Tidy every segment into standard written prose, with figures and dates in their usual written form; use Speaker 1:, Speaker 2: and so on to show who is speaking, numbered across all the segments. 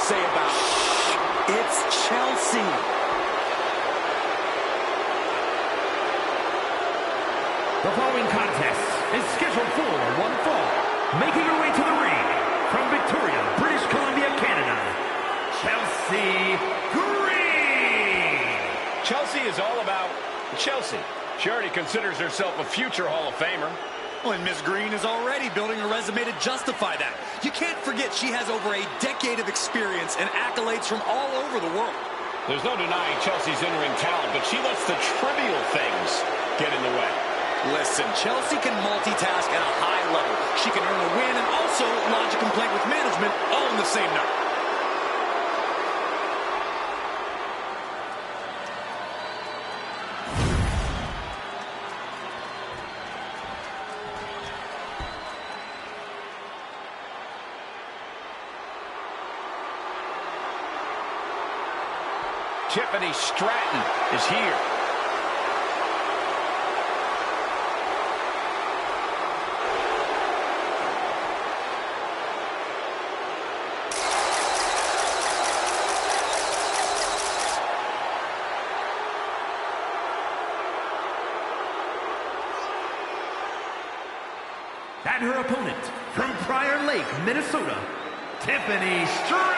Speaker 1: say about... Shh, it's Chelsea.
Speaker 2: The following contest is scheduled for one fall. Making her way to the ring from Victoria, British Columbia, Canada, Chelsea Green.
Speaker 3: Chelsea is all about Chelsea. She already considers herself a future Hall of Famer.
Speaker 1: Well, and Ms. Green is already building a resume to justify that. You can't forget she has over a decade of experience and accolades from all over the world.
Speaker 3: There's no denying Chelsea's in-ring talent, but she lets the trivial things get in the way.
Speaker 1: Listen, Chelsea can multitask at a high level. She can earn a win and also lodge a complaint with management all in the same night.
Speaker 3: Tiffany Stratton is here.
Speaker 2: And her opponent from Prior Lake, Minnesota, Tiffany Stratton.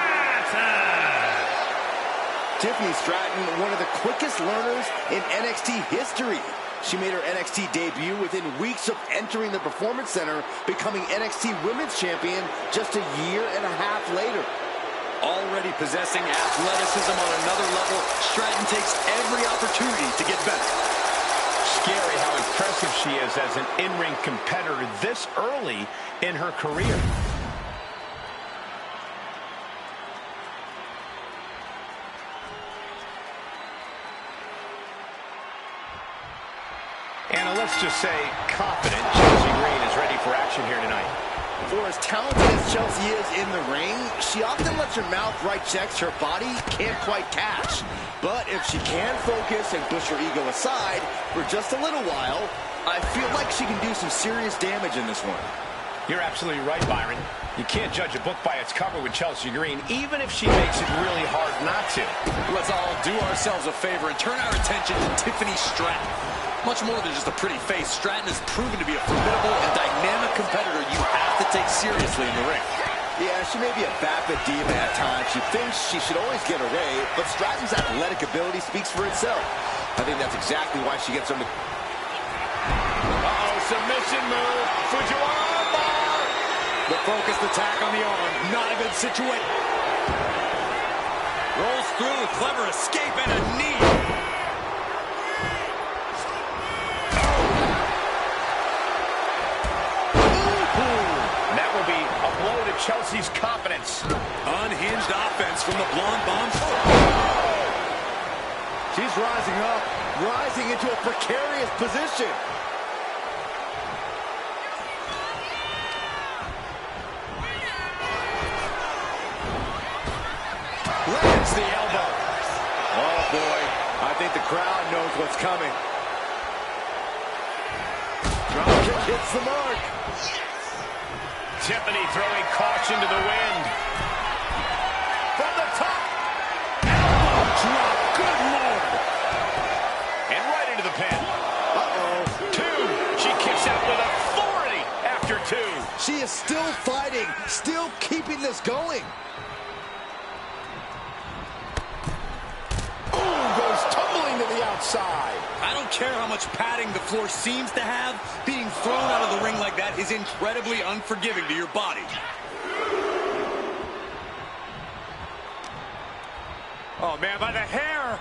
Speaker 4: Tiffany Stratton, one of the quickest learners in NXT history. She made her NXT debut within weeks of entering the Performance Center, becoming NXT Women's Champion just a year and a half later.
Speaker 1: Already possessing athleticism on another level, Stratton takes every opportunity to get better.
Speaker 3: Scary how impressive she is as an in-ring competitor this early in her career. And let's just say confident Chelsea Green is ready for action here tonight.
Speaker 4: For as talented as Chelsea is in the ring, she often lets her mouth write checks her body can't quite cash. But if she can focus and push her ego aside for just a little while, I feel like she can do some serious damage in this one.
Speaker 3: You're absolutely right, Byron. You can't judge a book by its cover with Chelsea Green, even if she makes it really hard not to.
Speaker 1: Let's all do ourselves a favor and turn our attention to Tiffany Stratton. Much more than just a pretty face, Stratton has proven to be a formidable and dynamic competitor you have to take seriously in the ring.
Speaker 4: Yeah, she may be a vapid diva at times. She thinks she should always get her way, but Stratton's athletic ability speaks for itself. I think that's exactly why she gets on the...
Speaker 3: Uh-oh, submission move. Fujiwara bar.
Speaker 1: The focused attack on the arm. Not a good situation. Rolls through with clever escape and a knee.
Speaker 3: Chelsea's confidence.
Speaker 1: Unhinged offense from the blonde bomb.
Speaker 4: She's rising up, rising into a precarious position.
Speaker 1: Lands the elbow.
Speaker 4: Oh boy, I think the crowd knows what's coming. Drop kick hits the mark.
Speaker 3: Tiffany throwing caution to the wind. From the top. Elbow drop. Good Lord. And right into the pin.
Speaker 4: Uh-oh.
Speaker 3: 2. She kicks out with authority after 2.
Speaker 4: She is still fighting, still keeping this going.
Speaker 3: Ooh, goes tumbling to the outside.
Speaker 1: I don't care how much padding the floor seems to have, being thrown out of the ring like that is incredibly unforgiving to your body. Oh, man, by the hair.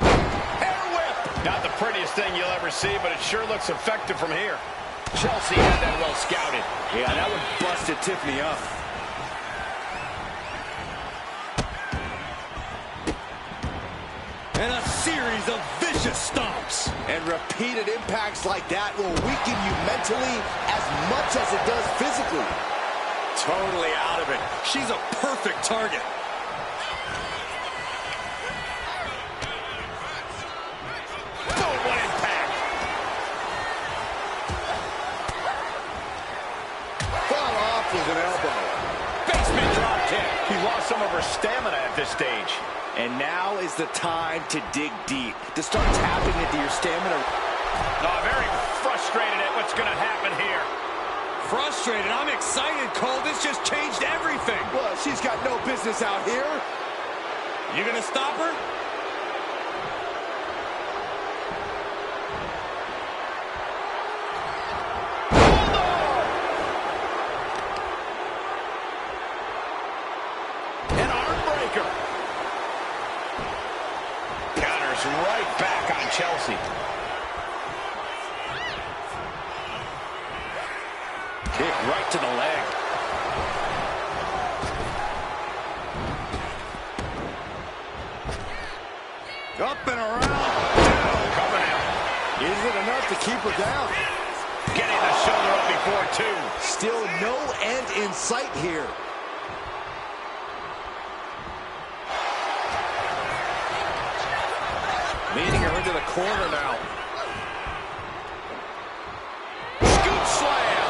Speaker 1: Hair whip.
Speaker 3: Not the prettiest thing you'll ever see, but it sure looks effective from here. Chelsea had that well scouted.
Speaker 4: Yeah, that one busted Tiffany up.
Speaker 1: And a series of vicious stomps.
Speaker 4: And repeated impacts like that will weaken you mentally as much as it does physically.
Speaker 1: Totally out of it. She's a perfect target.
Speaker 3: Oh, what impact.
Speaker 4: Fought off with an elbow.
Speaker 1: Basement drop kick.
Speaker 3: She lost some of her stamina at this stage.
Speaker 4: And now is the time to dig deep, to start tapping into your stamina.
Speaker 3: Oh, very frustrated at what's going to happen here.
Speaker 1: Frustrated? I'm excited, Cole. This just changed everything.
Speaker 4: Well, she's got no business out here.
Speaker 1: You gonna stop her?
Speaker 3: An arm breaker. Counters right back on Chelsea.
Speaker 1: Kick right to the leg.
Speaker 4: Up and around.
Speaker 3: Coming out.
Speaker 4: Is it enough to keep her down?
Speaker 3: Getting the shoulder up before two.
Speaker 4: Still no end in sight here.
Speaker 1: Leading her into the corner now. Scoop slam.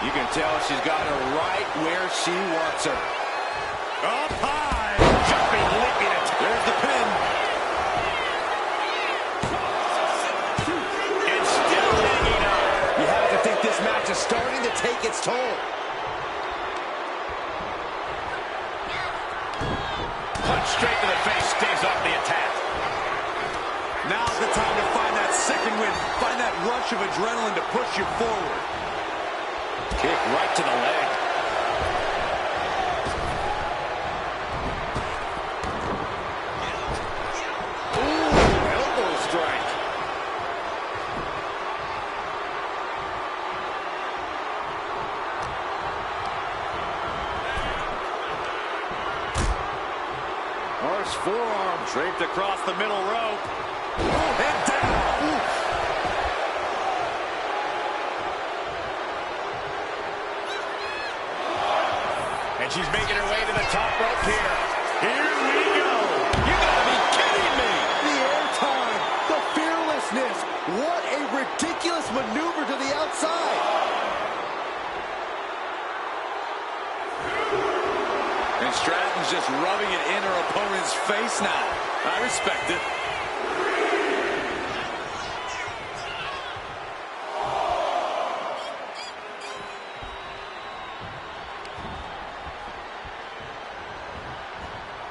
Speaker 1: You can tell she's got her right where she wants her. Up high.
Speaker 3: Jumping, leaping it.
Speaker 1: There's the pin.
Speaker 3: And still hanging on.
Speaker 4: You have to think this match is starting to take its toll.
Speaker 3: Punch straight to the face, stays off the attack.
Speaker 1: Now's the time to find that second win. Find that rush of adrenaline to push you forward. Kick right to the leg.
Speaker 4: Ooh, elbow strike. Harsh forearm.
Speaker 1: Draped across the middle rope. And down. Ooh.
Speaker 3: And she's making her way to the top rope here.
Speaker 1: Here we go. You gotta be kidding me.
Speaker 4: The airtime, the fearlessness. What a ridiculous maneuver to the outside.
Speaker 1: And Stratton's just rubbing it in her opponent's face now. I respect it.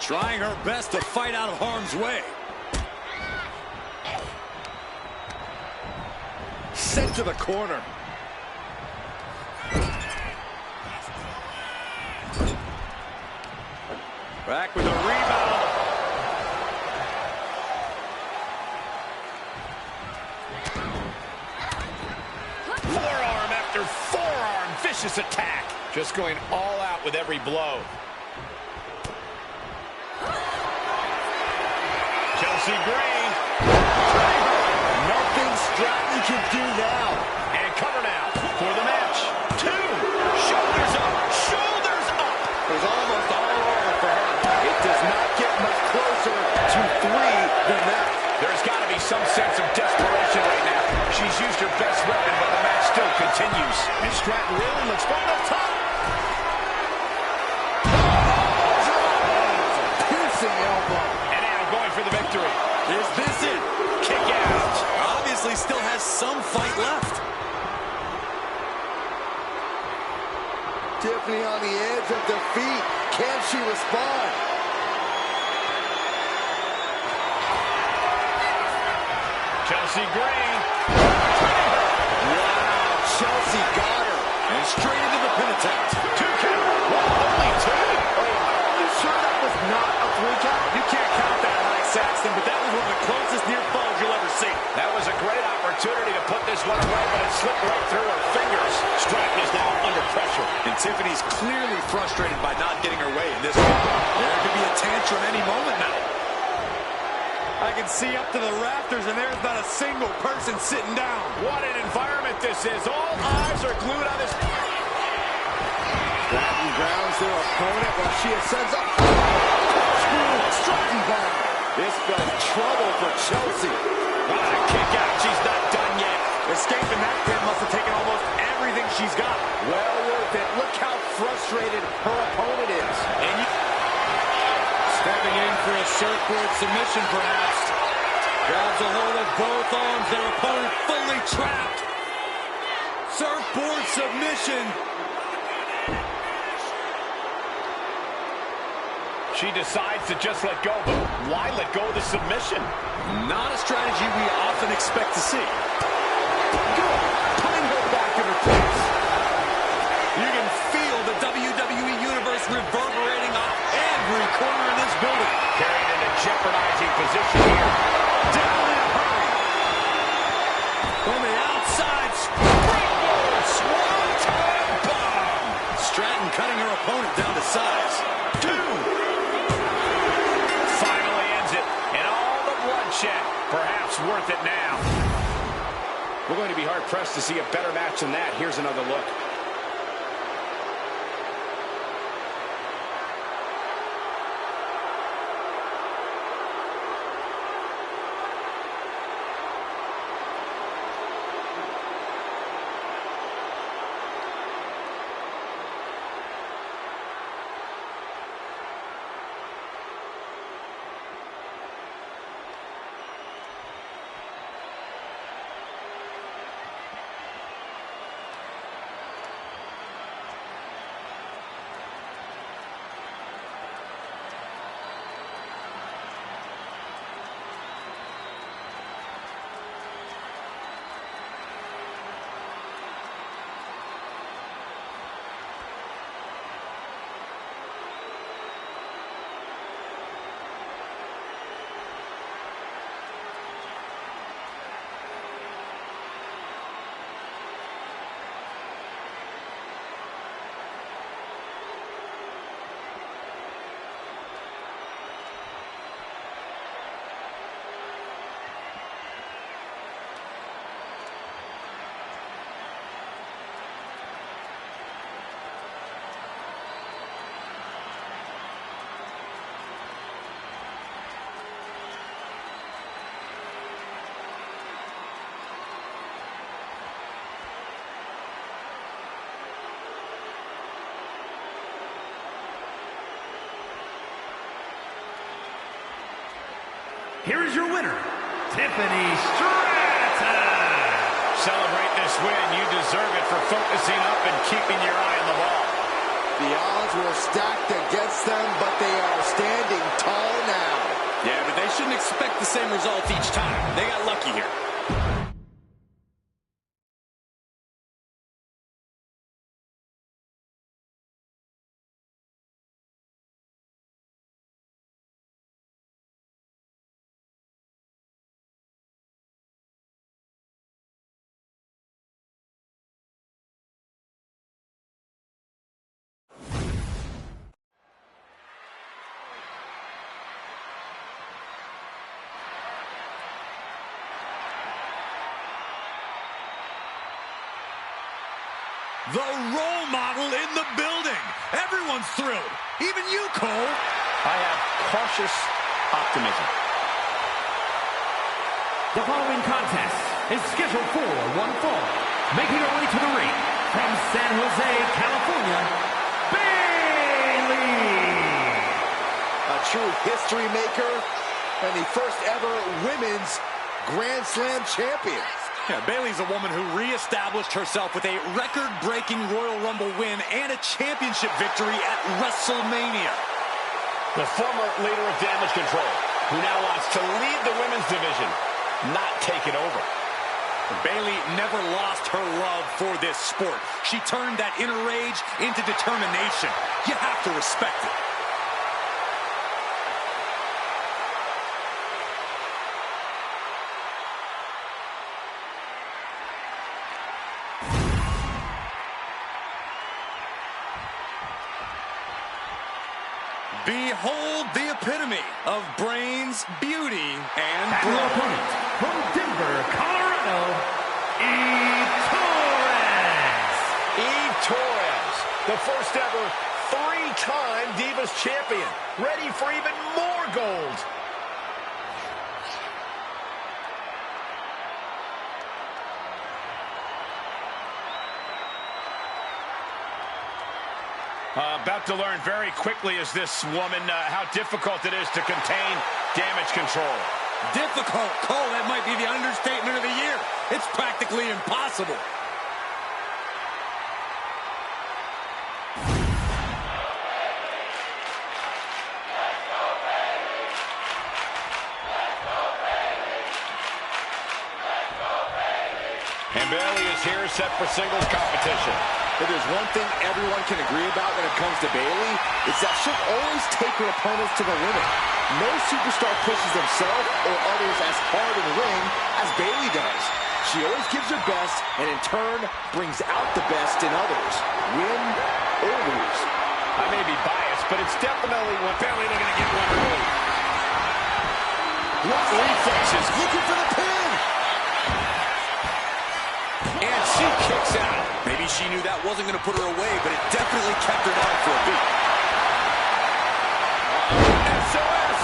Speaker 1: Trying her best to fight out of harm's way.
Speaker 4: Sent to the corner.
Speaker 1: Back with a rebound.
Speaker 3: Forearm after forearm. Vicious attack. Just going all out with every blow. Chelsea Green.
Speaker 4: Nothing Stratton can do now.
Speaker 3: And cover now for the match. 2. Shoulders up. Shoulders up.
Speaker 4: It was almost all over for her. It does not get much closer to 3 than that.
Speaker 3: There's got to be some sense of desperation right now. She's used her best weapon, but the match still continues. And Stratton really looks far up top.
Speaker 4: Piercing elbow.
Speaker 3: And now going for the victory.
Speaker 1: Is this it?
Speaker 3: Kick out.
Speaker 1: Obviously still has some fight left.
Speaker 4: Tiffany on the edge of defeat. Can she respond?
Speaker 3: Chelsea Green.
Speaker 4: Wow, Chelsea got her.
Speaker 1: And straight into the pin attempt.
Speaker 3: 2 count. Only 2.
Speaker 4: Are you sure that was not a 3 count?
Speaker 1: You can't count that high, Saxton, but that was one of the closest near falls you'll ever see.
Speaker 3: That was a great opportunity to put this one away, but it slipped right through her fingers. Stratton is now under pressure.
Speaker 1: And Tiffany's clearly frustrated by not getting her way in this one. There could be a tantrum any moment now. I can see up to the rafters, and there's not a single person sitting down.
Speaker 3: What an environment this is. All eyes are glued on this.
Speaker 4: Stratton grounds their opponent while she ascends up. Stratton bomb. This spells trouble for Chelsea.
Speaker 3: Kick out. She's not done yet. Escaping that pin must have taken almost everything she's got.
Speaker 4: Well worth it. Look how frustrated her opponent is.
Speaker 1: And stepping in for a surfboard submission, perhaps. Grabs a hold of both arms. Their opponent fully trapped. Surfboard submission.
Speaker 3: She decides to just let go, but why let go of the submission?
Speaker 1: Not a strategy we often expect to see.
Speaker 4: Good. Putting her back in her place.
Speaker 1: You can feel the WWE Universe reverberating off every corner in this building.
Speaker 3: Carried in a jeopardizing position here.
Speaker 1: Down in a hurry. From the outside, springboard swanton bomb. Stratton cutting her opponent down to size. 2.
Speaker 3: Finally ends it, and all the bloodshed, perhaps worth it now. We're going to be hard-pressed to see a better match than that. Here's another look.
Speaker 2: Here is your winner, Tiffany Stratton.
Speaker 3: Celebrate this win. You deserve it for focusing up and keeping your eye on the ball.
Speaker 4: The odds were stacked against them, but they are standing tall now.
Speaker 1: Yeah, but they shouldn't expect the same result each time. They got lucky here. The role model in the building. Everyone's thrilled. Even you, Cole.
Speaker 3: I have cautious optimism.
Speaker 2: The following contest is scheduled for one fall. Making her way to the ring from San Jose, California, Bayley.
Speaker 4: A true history maker and the first ever women's Grand Slam champion.
Speaker 1: Yeah, Bayley's a woman who reestablished herself with a record-breaking Royal Rumble win and a championship victory at WrestleMania.
Speaker 3: The former leader of Damage Control, who now wants to lead the women's division, not take it over.
Speaker 1: Bayley never lost her love for this sport. She turned that inner rage into determination. You have to respect it. Behold the epitome of brains, beauty, and
Speaker 2: Battle
Speaker 1: brawn.
Speaker 2: opponent from Denver, Colorado, Torres.
Speaker 3: Torres, the first ever three-time Divas champion, ready for even more gold. About to learn very quickly is this woman how difficult it is to contain damage control.
Speaker 1: Difficult? Cole, that might be the understatement of the year. It's practically impossible.
Speaker 3: And Bayley is here set for singles competition.
Speaker 4: If there's one thing everyone can agree about when it comes to Bayley, it's that she'll always take her opponents to the limit. No superstar pushes themselves or others as hard in the ring as Bayley does. She always gives her best and in turn brings out the best in others, win or lose.
Speaker 3: I may be biased, but it's definitely when Bayley looking to get one early.
Speaker 4: What reflexes, looking for the pin!
Speaker 1: And she kicks out. Maybe she knew that wasn't going to put her away, but it definitely kept her down for a beat.
Speaker 3: SOS!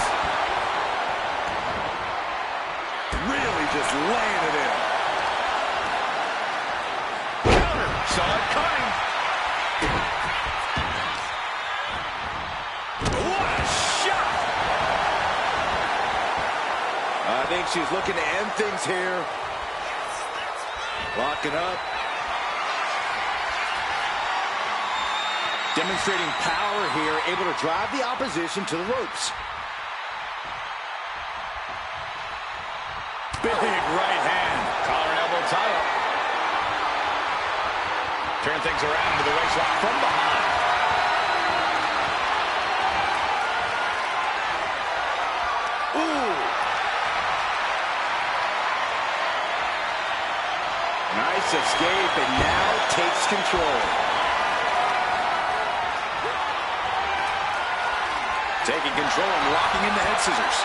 Speaker 1: Really just laying it in.
Speaker 3: Counter. Saw it coming. What a shot!
Speaker 4: I think she's looking to end things here. Locking up. Demonstrating power here, able to drive the opposition to the ropes.
Speaker 1: Big right hand.
Speaker 3: Collar and elbow tie-up. Turn things around to the waistlock from behind.
Speaker 4: Ooh. Nice escape, and now takes control.
Speaker 1: Taking control and locking in the head scissors.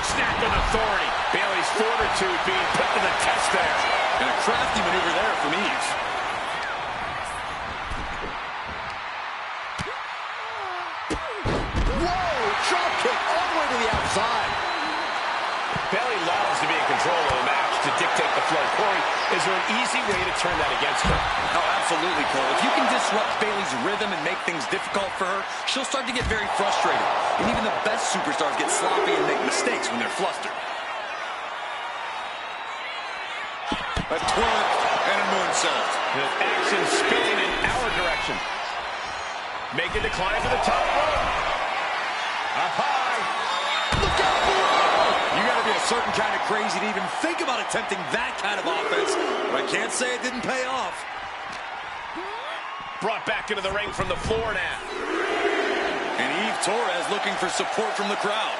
Speaker 3: Snap with authority. Bayley's fortitude being put to the test there.
Speaker 1: And a crafty maneuver there from ease.
Speaker 4: Whoa! Drop kick all the way to the outside.
Speaker 3: Bayley loves to be in control of the match to dictate the flow. Corey, is there an easy way to turn that against her?
Speaker 1: Oh, absolutely, Cole. If you can disrupt Bayley's rhythm and make things difficult for her, she'll start to get very frustrated. And even the best superstars get sloppy and make mistakes when they're flustered. A twerk and a moonsault.
Speaker 3: The action spinning in our direction. Making the climb to the top rope. Up high.
Speaker 4: Look out below!
Speaker 1: You got to be a certain kind of crazy to even think about attempting that kind of offense. But I can't say it didn't pay off.
Speaker 3: Brought back into the ring from the floor now.
Speaker 1: And Eve Torres looking for support from the crowd.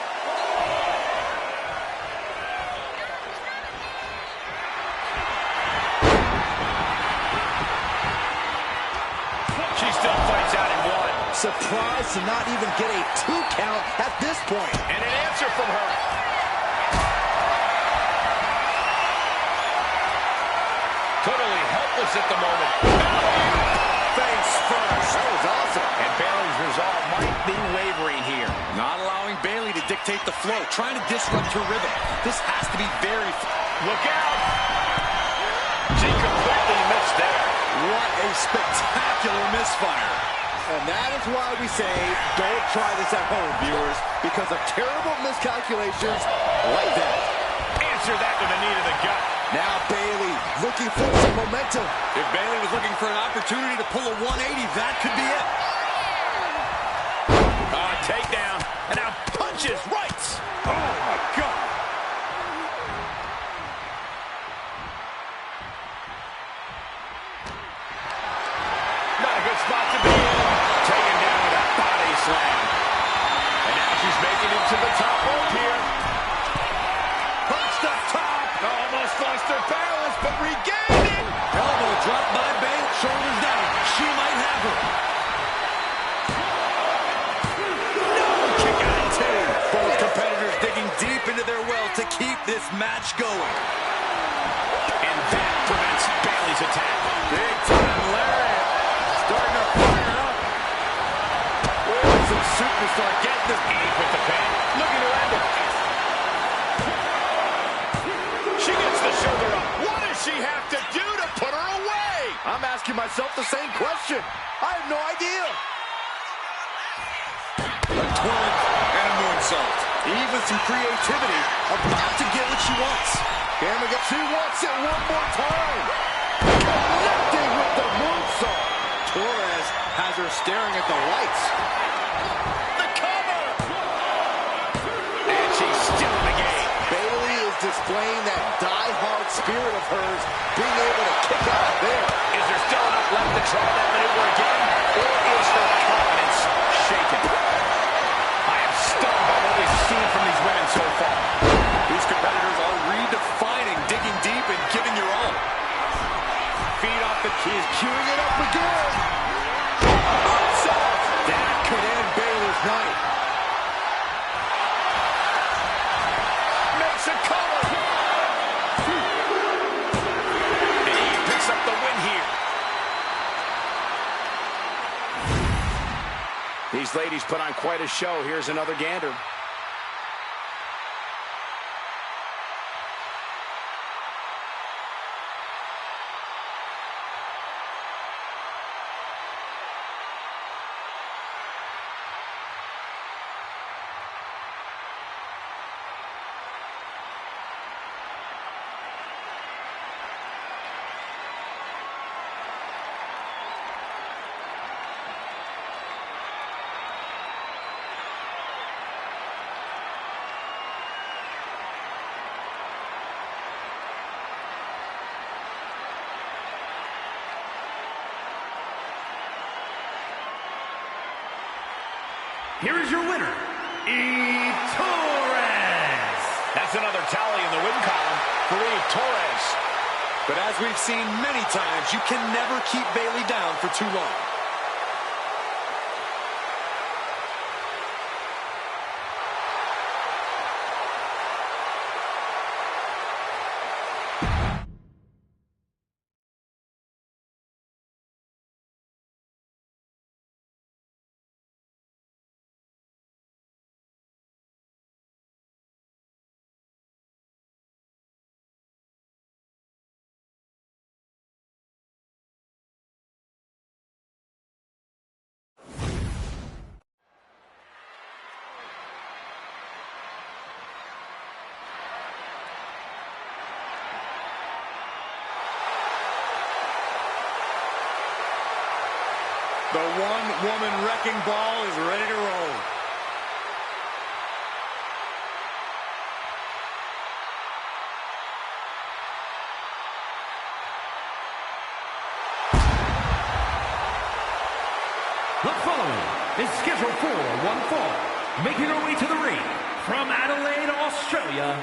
Speaker 3: She still fights out in one.
Speaker 4: Surprised to not even get a 2 count at this point.
Speaker 3: And an answer from her. Totally helpless at the moment.
Speaker 1: Face first.
Speaker 4: That was awesome.
Speaker 3: And Bayley's resolve might be wavering here.
Speaker 1: Not allowing Bayley to dictate the flow, trying to disrupt her rhythm. This has to be very...
Speaker 3: Look out! She completely missed there.
Speaker 1: What a spectacular misfire.
Speaker 4: And that is why we say, don't try this at home, viewers, because of terrible miscalculations like that.
Speaker 3: Answer that with a knee to the gut.
Speaker 4: Now Bayley looking for some momentum.
Speaker 1: If Bayley was looking for an opportunity to pull a 180, that could be it.
Speaker 3: Takedown. And now punches right. Oh, my God. Not a good spot to be in. Taken down with a body slam. And now she's making it to the top rope here. Punched up top. Almost lost her balance, but regained it.
Speaker 1: Elbow drop by Bayley. Shoulders down. She might have her.
Speaker 3: No, kick out at 2.
Speaker 1: Both competitors digging deep into their well to keep this match going.
Speaker 3: this Eve with the pin. Looking to end it. She gets the shoulder up. What does she have to do to put her away?
Speaker 4: I'm asking myself the same question. I have no idea.
Speaker 1: A taunt and a moonsault. Eve with some creativity, about to get what she wants.
Speaker 4: She wants it one more time. Connecting with the moonsault. Torres has her staring at the lights.
Speaker 3: The cover! And she's still in the game.
Speaker 4: Bayley is displaying that die-hard spirit of hers, being able to kick out there.
Speaker 3: Is there still enough left to try that maneuver again? Or is her confidence shaken? I am stunned by what we've seen from these women so far.
Speaker 1: These competitors are redefining digging deep and giving your all.
Speaker 3: Feet off the
Speaker 4: She's queuing it up again. Upset. That could end Bayley's night.
Speaker 3: makes a cover. And he picks up the win here. These ladies put on quite a show. Here's another gander.
Speaker 2: Here is your winner, Torres.
Speaker 3: That's another tally in the win column for Torres.
Speaker 1: But as we've seen many times, you can never keep Bayley down for too long. The one-woman wrecking ball is ready to roll.
Speaker 2: The following is scheduled for one fall, making her way to the ring from Adelaide, Australia,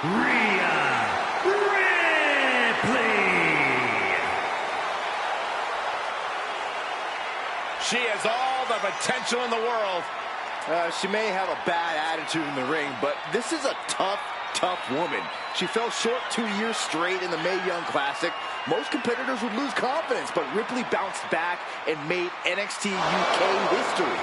Speaker 2: Rhea Ripley.
Speaker 3: She has all the potential in the world.
Speaker 4: She may have a bad attitude in the ring, but this is a tough woman. She fell short 2 years straight in the Mae Young Classic. Most competitors would lose confidence, but Ripley bounced back and made NXT UK history.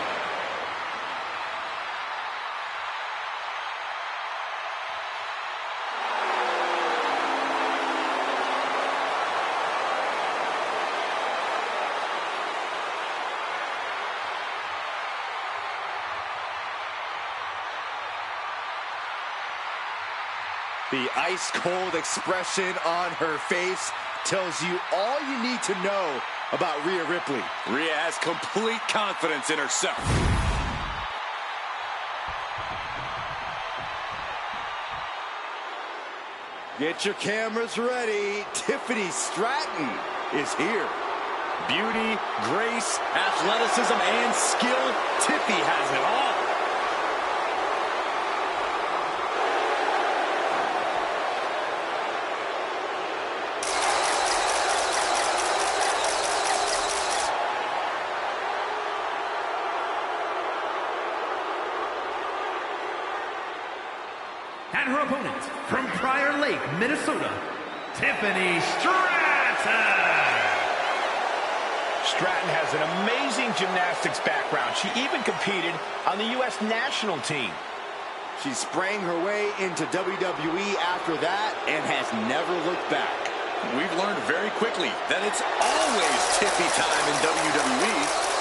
Speaker 4: The ice-cold expression on her face tells you all you need to know about Rhea Ripley.
Speaker 1: Rhea has complete confidence in herself.
Speaker 4: Get your cameras ready. Tiffany Stratton is here.
Speaker 1: Beauty, grace, athleticism, and skill. Tiffy has it all.
Speaker 2: And her opponent, from Prior Lake, Minnesota, Tiffany Stratton.
Speaker 3: Stratton has an amazing gymnastics background. She even competed on the U.S. national team.
Speaker 4: She sprang her way into WWE after that and has never looked back.
Speaker 1: We've learned very quickly that it's always tippy time in WWE.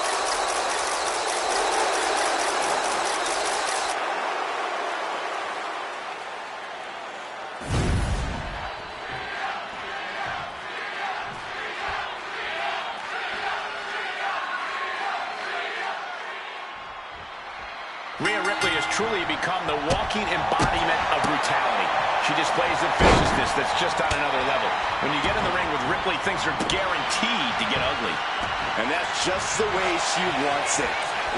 Speaker 3: Rhea Ripley has truly become the walking embodiment of brutality. She displays a viciousness that's just on another level. When you get in the ring with Ripley, things are guaranteed to get ugly.
Speaker 4: And that's just the way she wants it.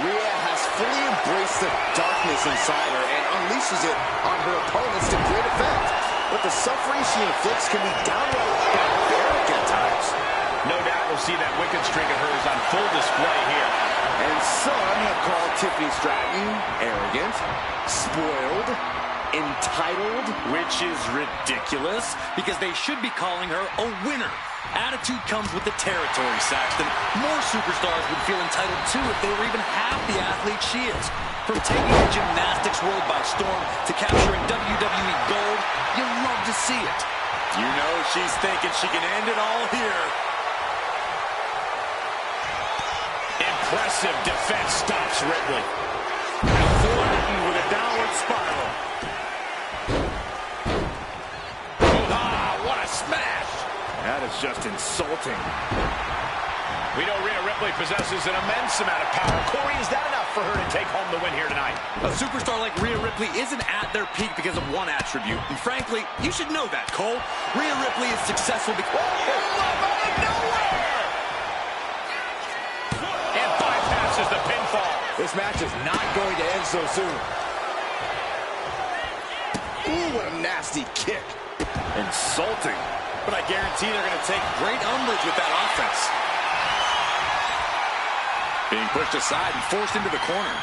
Speaker 4: Rhea has fully embraced the darkness inside her and unleashes it on her opponents to great effect. But the suffering she inflicts can be downright barbaric at times.
Speaker 3: No doubt we'll see that wicked streak of hers on full display here.
Speaker 4: And some have called Tiffany Stratton arrogant, spoiled, entitled.
Speaker 1: Which is ridiculous, because they should be calling her a winner. Attitude comes with the territory, Saxton. More superstars would feel entitled too if they were even half the athlete she is. From taking the gymnastics world by storm to capturing WWE gold, you love to see it. You know she's thinking she can end it all here.
Speaker 3: Impressive defense stops Ripley.
Speaker 1: Flattened with a downward spiral. Ah, what a smash!
Speaker 4: That is just insulting.
Speaker 3: We know Rhea Ripley possesses an immense amount of power. Corey, is that enough for her to take home the win here tonight?
Speaker 1: A superstar like Rhea Ripley isn't at their peak because of one attribute. And frankly, you should know that, Cole. Rhea Ripley is successful because...
Speaker 3: Love out of nowhere! And bypasses the pinfall.
Speaker 4: This match is not going to end so soon. Ooh, what a nasty kick. Insulting.
Speaker 1: But I guarantee they're going to take great umbrage with that offense. Being pushed aside and forced into the corner.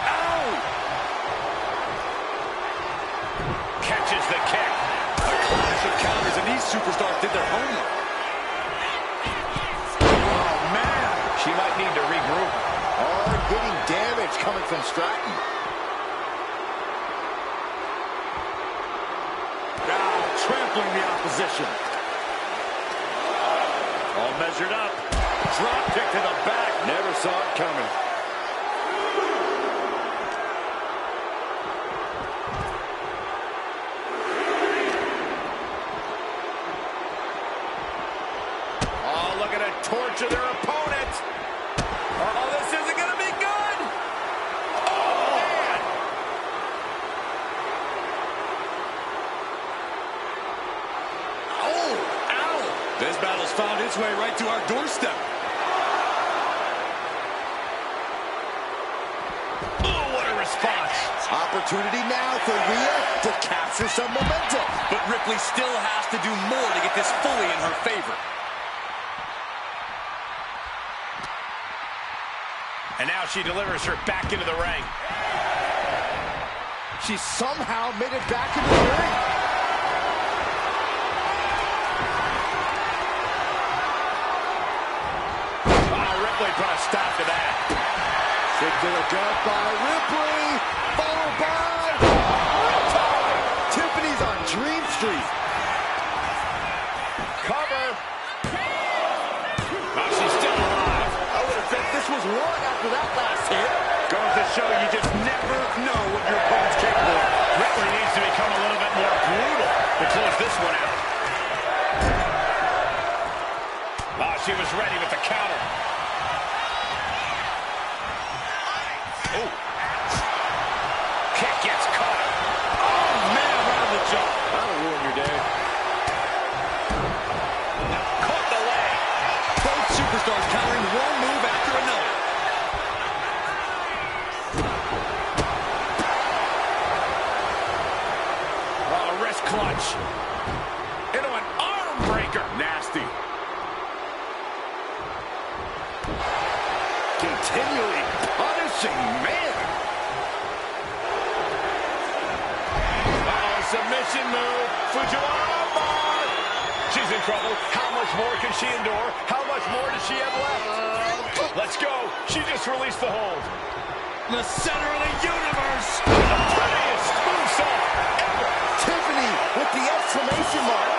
Speaker 1: Ow!
Speaker 3: Catches the kick.
Speaker 1: A clash of counters, and these superstars did their homework.
Speaker 3: Oh, man. She might need to regroup.
Speaker 4: Hard-hitting damage coming from Stratton.
Speaker 1: Now trampling the opposition. All measured up. Drop kick to the back.
Speaker 4: Never saw it coming.
Speaker 3: Oh, look at it torture their opponent. Oh, this isn't going to be good. Oh, man.
Speaker 1: Oh, ow! This battle's found its way right to our doorstep.
Speaker 3: Oh, what a response.
Speaker 4: Opportunity now for Rhea to capture some momentum.
Speaker 1: But Ripley still has to do more to get this fully in her favor.
Speaker 3: And now she delivers her back into the ring.
Speaker 4: She somehow made it back into the ring.
Speaker 3: Ripley put a stop to that.
Speaker 4: Kick to the gut by Ripley, followed by Riptide. Tiffany's on Dream Street.
Speaker 3: Cover. Oh, she's still alive.
Speaker 4: I would have said this was one after that last hit.
Speaker 3: Goes to show you just never know what your opponent's capable of. Ripley needs to become a little bit more brutal to close this one out. Oh, she was ready with the counter. Oh. Kick gets caught.
Speaker 1: Oh, man, right on the jump.
Speaker 4: That'll ruin your day.
Speaker 3: Caught the leg.
Speaker 1: Both superstars countering one move after another.
Speaker 3: Oh, wrist clutch. Into an arm breaker.
Speaker 1: Nasty.
Speaker 4: Continually punishing, man.
Speaker 3: Oh, submission move. Fujiwara bar. She she's in trouble. How much more can she endure? How much more does she have left? Let's go. She just released the hold.
Speaker 1: The center of the universe.
Speaker 3: The prettiest moonsault ever.
Speaker 4: Tiffany with the exclamation mark.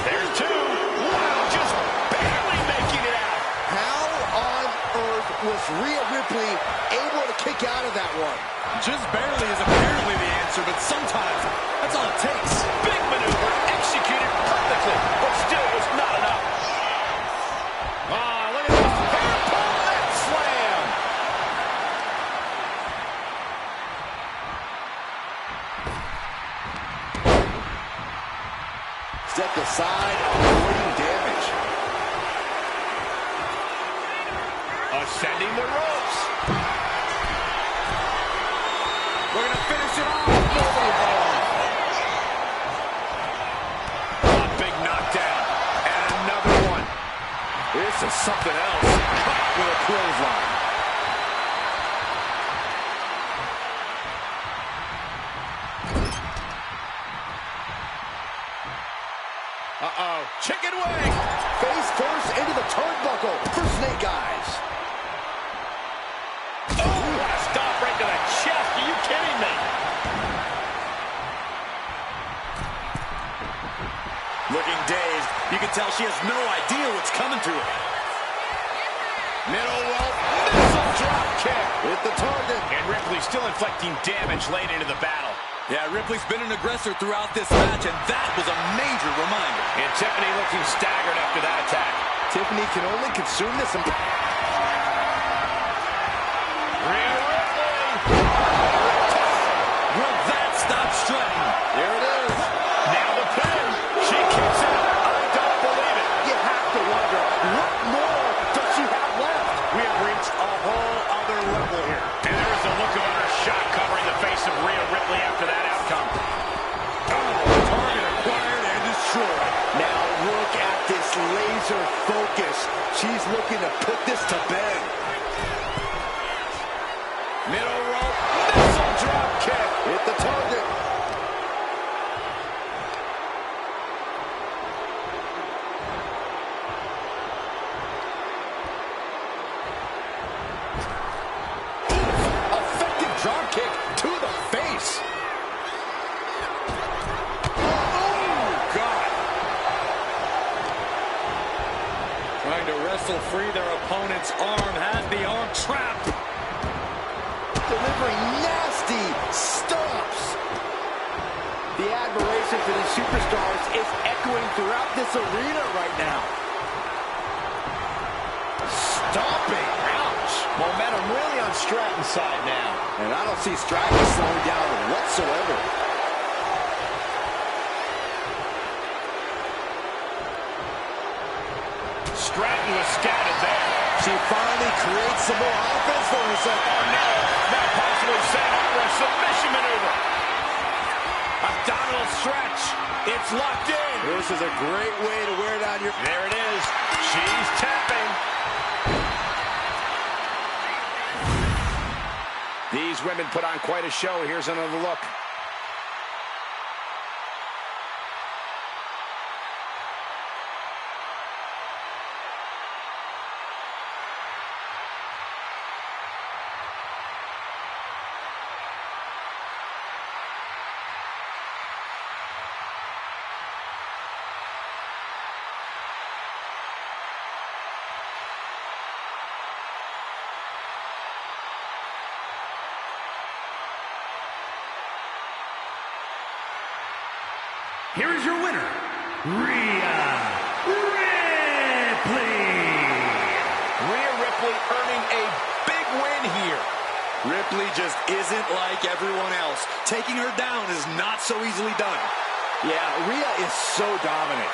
Speaker 3: There's two. Wow, just barely making it out.
Speaker 4: How on earth was Rhea Ripley able to kick out of that one?
Speaker 1: Just barely is apparently the answer, but sometimes that's all it takes.
Speaker 3: Big maneuver, executed perfectly, but still was not enough. Look at this. Hair pull and slam.
Speaker 4: Step aside, avoiding damage.
Speaker 3: Ascending the ropes.
Speaker 1: We're going to finish it off.
Speaker 3: A big knockdown. And another one.
Speaker 1: This is something else. Caught with a clothesline.
Speaker 3: Uh-oh. Chicken wing.
Speaker 4: Face first into the turnbuckle for Snake Eyes.
Speaker 3: Oh, what a stop right to the chest. Are you kidding me?
Speaker 1: Looking dazed. You can tell she has no idea what's coming to her.
Speaker 3: Middle rope. Missile drop kick.
Speaker 4: With the target.
Speaker 3: And Ripley still inflicting damage late into the battle.
Speaker 1: Yeah, Ripley's been an aggressor throughout this match, and that was a major reminder.
Speaker 3: And Tiffany looking staggered after that attack.
Speaker 4: Tiffany can only consume this.
Speaker 3: Rhea Ripley.
Speaker 1: Will that stop Stratton?
Speaker 4: There it is.
Speaker 3: Now the pin. She kicks out. I don't believe it.
Speaker 4: You have to wonder, what more does she have left?
Speaker 3: We have reached a whole other level here. And there is a look of utter shock covering the face of Rhea Ripley after that outcome.
Speaker 1: Target acquired and destroyed.
Speaker 4: Now look at this laser focus. She's looking to put this to bed.
Speaker 3: Middle rope. Missile drop kick.
Speaker 4: Hit the target. Effective drop kick to the face.
Speaker 1: Trying to wrestle free their opponent's arm, has the arm trapped.
Speaker 4: Delivering nasty stomps. The admiration for these superstars is echoing throughout this arena right now. Stomping. Ouch.
Speaker 3: Momentum really on Stratton's side now.
Speaker 4: And I don't see Stratton slowing down whatsoever.
Speaker 3: Stratton was scattered there.
Speaker 4: She finally creates some more offense for herself.
Speaker 3: Oh no, now possibly setting up for a submission maneuver. Abdominal stretch. It's locked in.
Speaker 4: This is a great way to wear down your...
Speaker 3: There it is. She's tapping. These women put on quite a show. Here's another look.
Speaker 2: Here is your winner, Rhea Ripley.
Speaker 3: Rhea Ripley earning a big win here.
Speaker 1: Ripley just isn't like everyone else. Taking her down is not so easily done.
Speaker 4: Yeah, Rhea is so dominant.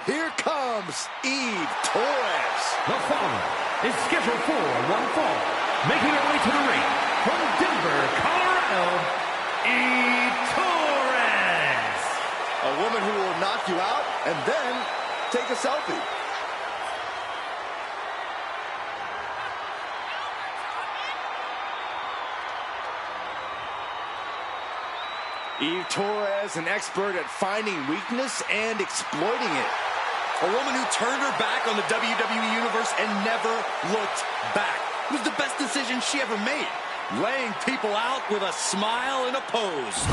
Speaker 4: Here comes Eve Torres.
Speaker 2: The following is scheduled for one fall. Making her way to the ring from Denver, Colorado, Eve Torres.
Speaker 4: A woman who will knock you out and then take a selfie. Eve Torres, an expert at finding weakness and exploiting it.
Speaker 1: A woman who turned her back on the WWE Universe and never looked back. It was the best decision she ever made. Laying people out with a smile and a pose.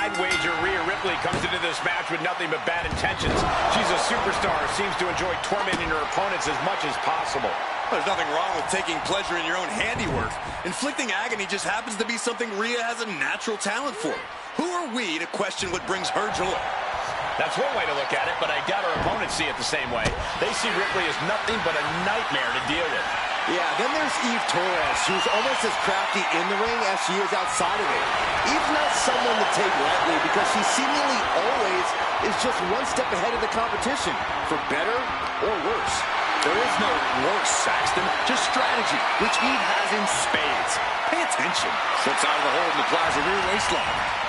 Speaker 3: I'd wager Rhea Ripley comes into this match with nothing but bad intentions. She's a superstar, seems to enjoy tormenting her opponents as much as possible.
Speaker 1: There's nothing wrong with taking pleasure in your own handiwork. Inflicting agony just happens to be something Rhea has a natural talent for. Who are we to question what brings her joy?
Speaker 3: That's one way to look at it, but I doubt her opponents see it the same way. They see Ripley as nothing but a nightmare to deal with.
Speaker 4: Yeah, then there's Eve Torres, who's almost as crafty in the ring as she is outside of it. Eve's not someone to take lightly because she seemingly always is just one step ahead of the competition, for better or worse.
Speaker 1: There is no worse, Saxton, just strategy, which Eve has in spades. Pay attention. Slips out of the hold and applies a rear waistlock.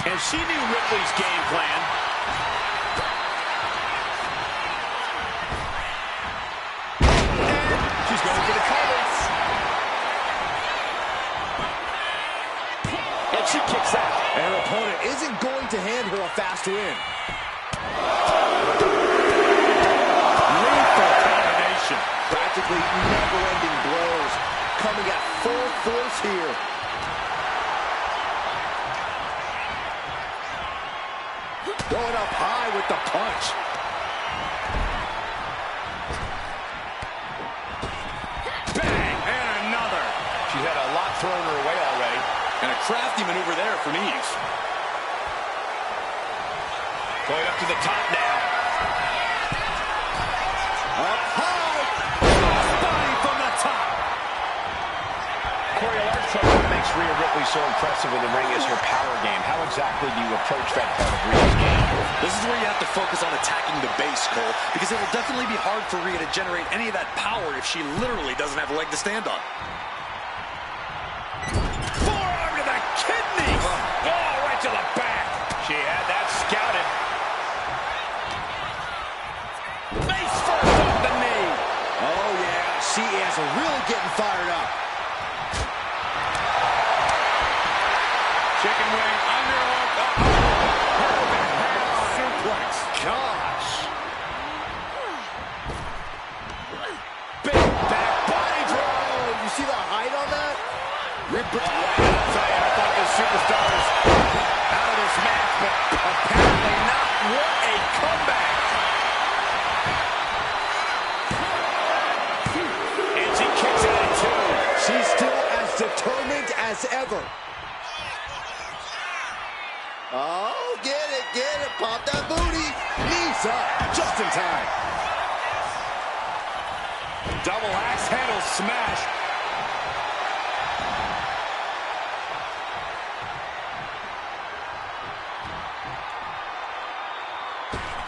Speaker 3: And she knew Ripley's game plan. And she's going for the covers. And she kicks out.
Speaker 4: And her opponent isn't going to hand her a fast win.
Speaker 1: Lethal combination.
Speaker 4: Practically never-ending blows coming at full force here. Going up high with the punch.
Speaker 1: Bang! And another.
Speaker 3: She had a lot thrown her way already.
Speaker 1: And a crafty maneuver there from Eve.
Speaker 3: Going up to the top now.
Speaker 4: Up high.
Speaker 1: Body from the top.
Speaker 3: Corey, a large part of what makes Rhea Ripley so impressive in the ring is her power game. How exactly do you approach that part of Rhea's game?
Speaker 1: This is where you have to focus on attacking the base, Cole, because it will definitely be hard for Rhea to generate any of that power if she literally doesn't have a leg to stand on.
Speaker 3: Forearm to the kidneys! Oh, right to the back. She had that scouted.
Speaker 1: Face first off the knee.
Speaker 4: Oh, yeah. She is really getting fired up.
Speaker 1: Chicken wing, underhook. Suplex.
Speaker 4: Gosh.
Speaker 1: Big back body throw.
Speaker 4: You see the height on that? Ripley.
Speaker 3: I'll tell you, I thought this superstar was out of this match, but apparently not. What a comeback. And she kicks out at two.
Speaker 4: She's still as determined as ever. Oh, get it, pop that booty. Knees up, just in time.
Speaker 1: Double axe handle smash.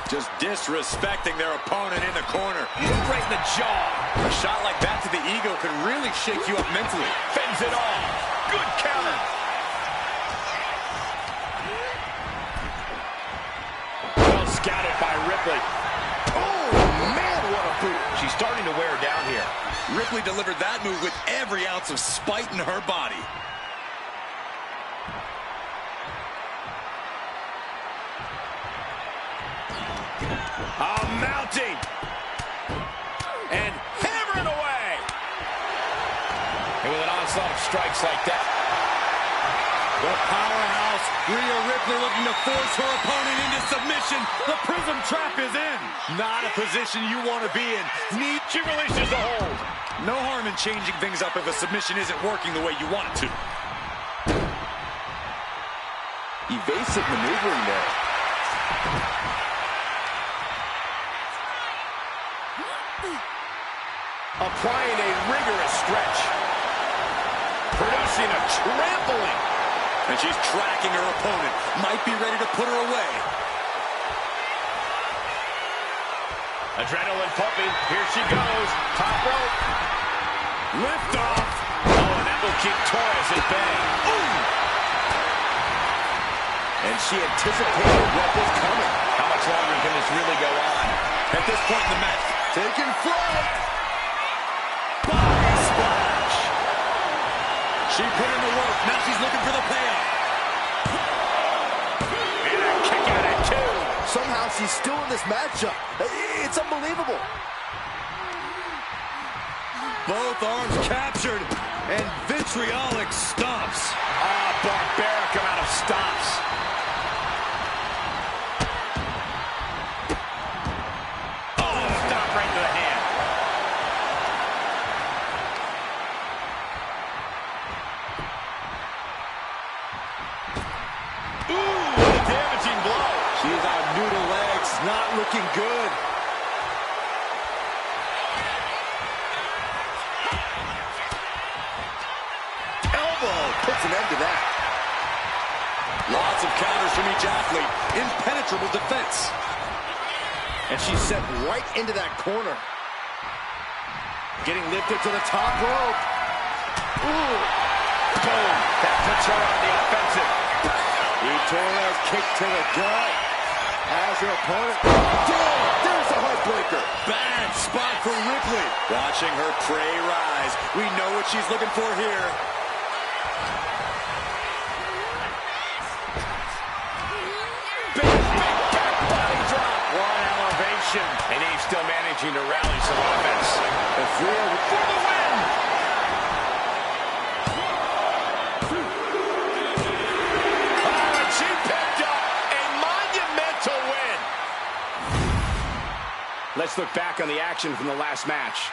Speaker 1: Just disrespecting their opponent in the corner. Right in the jaw. A shot like that to the ego could really shake you up mentally.
Speaker 3: Fends it off. Good counter. Well scouted by Ripley.
Speaker 4: Oh, man, what a boot.
Speaker 3: She's starting to wear down here.
Speaker 1: Ripley delivered that move with every ounce of spite in her body.
Speaker 3: Mounting. And hammering away. And with an onslaught of strikes like that.
Speaker 1: The powerhouse, Rhea Ripley looking to force her opponent into submission. The Prism Trap is in. Not a position you want to be in.
Speaker 3: She releases the hold.
Speaker 1: No harm in changing things up if a submission isn't working the way you want it to.
Speaker 4: Evasive maneuvering there.
Speaker 3: Applying a rigorous stretch. Producing a trampling.
Speaker 1: And she's tracking her opponent. Might be ready to put her away.
Speaker 3: Adrenaline pumping. Here she goes. Top rope.
Speaker 1: Lift off.
Speaker 3: Oh, and that will keep Torres at bay.
Speaker 1: Ooh.
Speaker 4: And she anticipated what was coming.
Speaker 3: How much longer can this really go on?
Speaker 1: At this point in the match,
Speaker 4: Taking flight.
Speaker 1: body splash. She put in the work. Now she's looking for the payoff.
Speaker 3: And a kick out at two.
Speaker 4: Somehow she's still in this matchup. It's unbelievable.
Speaker 1: Both arms captured, and vitriolic stomps.
Speaker 3: Ah, barbaric amount of stops. Oh, stop right to the hand. Ooh, what a damaging blow.
Speaker 4: She's on noodle legs. Not looking good. Elbow puts an end to that.
Speaker 1: Lots of counters from each athlete. Impenetrable defense.
Speaker 4: And she's set right into that corner. Getting lifted to the top rope. Ooh.
Speaker 3: Boom. That puts her on the offensive.
Speaker 4: Torres kick to the gut. As her opponent. There's the heartbreaker.
Speaker 1: Bad spot for Ripley. Watching her prey rise. We know what she's looking for here.
Speaker 3: Big back body drop. One elevation. And he's still managing to rally some offense.
Speaker 4: And Rhea
Speaker 3: For the win. Oh, and she picked up a monumental win. Let's look back on the action from the last match.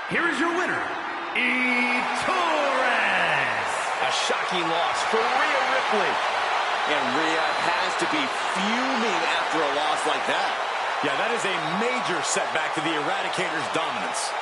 Speaker 2: Here is your winner, Torres.
Speaker 3: A shocking loss for Rhea Ripley.
Speaker 4: And Rhea has to be fuming after a loss like that.
Speaker 1: Yeah, that is a major setback to the Eradicator's dominance.